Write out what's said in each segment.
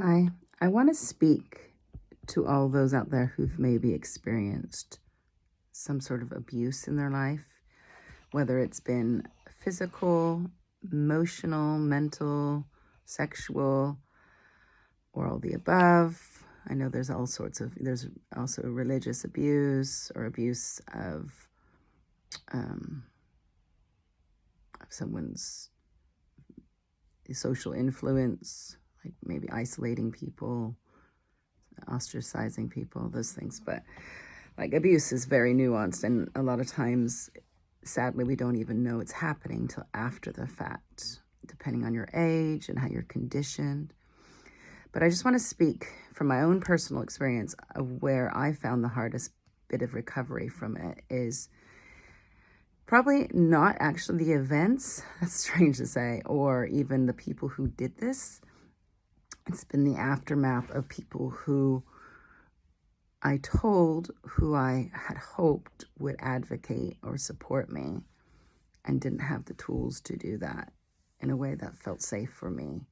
Hi, I want to speak to all those out there who've maybe experienced some sort of abuse in their life, whether it's been physical, emotional, mental, sexual, or all the above. I know there's also religious abuse or abuse of someone's social influence, like maybe isolating people, ostracizing people, those things. But like abuse is very nuanced, and a lot of times, sadly, we don't even know it's happening till after the fact, depending on your age and how you're conditioned. But I just want to speak from my own personal experience of where I found the hardest bit of recovery from it is probably not actually the events, that's strange to say, or even the people who did this. It's been the aftermath of people who I told, who I had hoped would advocate or support me, and didn't have the tools to do that in a way that felt safe for me.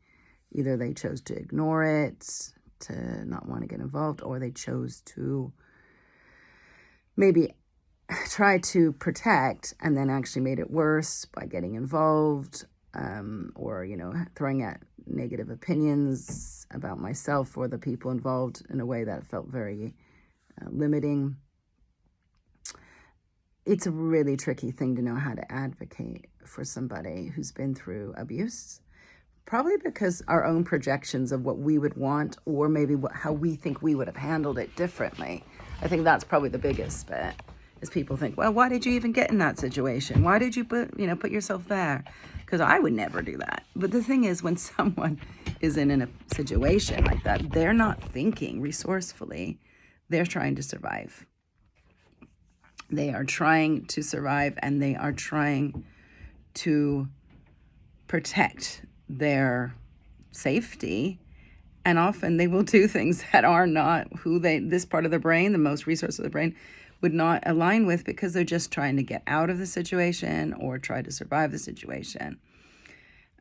Either they chose to ignore it, to not want to get involved, or they chose to maybe try to protect and then actually made it worse by getting involved, or, throwing out negative opinions about myself or the people involved in a way that felt very limiting. It's a really tricky thing to know how to advocate for somebody who's been through abuse, probably because our own projections of what we would want, or maybe how we think we would have handled it differently. I think that's probably the biggest bit, is people think, well, why did you even get in that situation? Why did you put yourself there? Because I would never do that. But the thing is, when someone is in a situation like that, they're not thinking resourcefully. They're trying to survive. They are trying to survive, and they are trying to protect their safety. And often they will do things that are not who this part of the brain, the most resource of the brain, would not align with, because they're just trying to get out of the situation or try to survive the situation.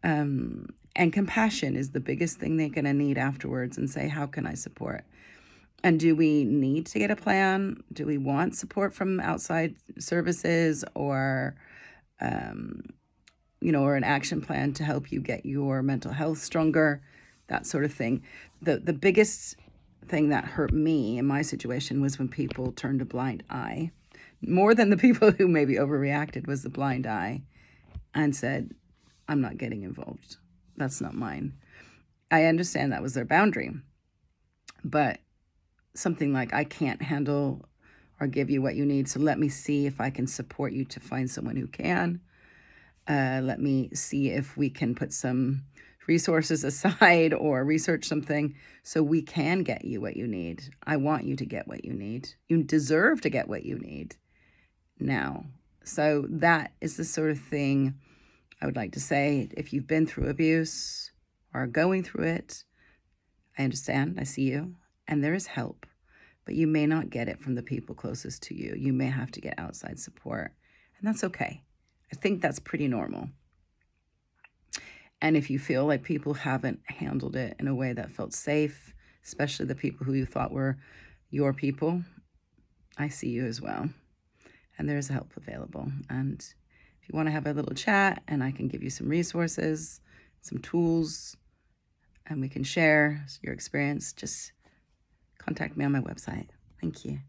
And compassion is the biggest thing they're going to need afterwards, and say, how can I support? And do we need to get a plan? Do we want support from outside services, or, or an action plan to help you get your mental health stronger, that sort of thing? The biggest thing that hurt me in my situation was when people turned a blind eye. More than the people who maybe overreacted, was the blind eye, and said, I'm not getting involved. That's not mine. I understand that was their boundary, but something like, I can't handle or give you what you need, so let me see if I can support you to find someone who can. Let me see if we can put some resources aside or research something so we can get you what you need. I want you to get what you need. You deserve to get what you need now. So that is the sort of thing I would like to say. If you've been through abuse or are going through it, I understand, I see you, and there is help, but you may not get it from the people closest to you. You may have to get outside support, and that's okay. I think that's pretty normal. And if you feel like people haven't handled it in a way that felt safe, especially the people who you thought were your people, I see you as well. And there's help available. And if you want to have a little chat, and I can give you some resources, some tools, and we can share your experience, just contact me on my website. Thank you.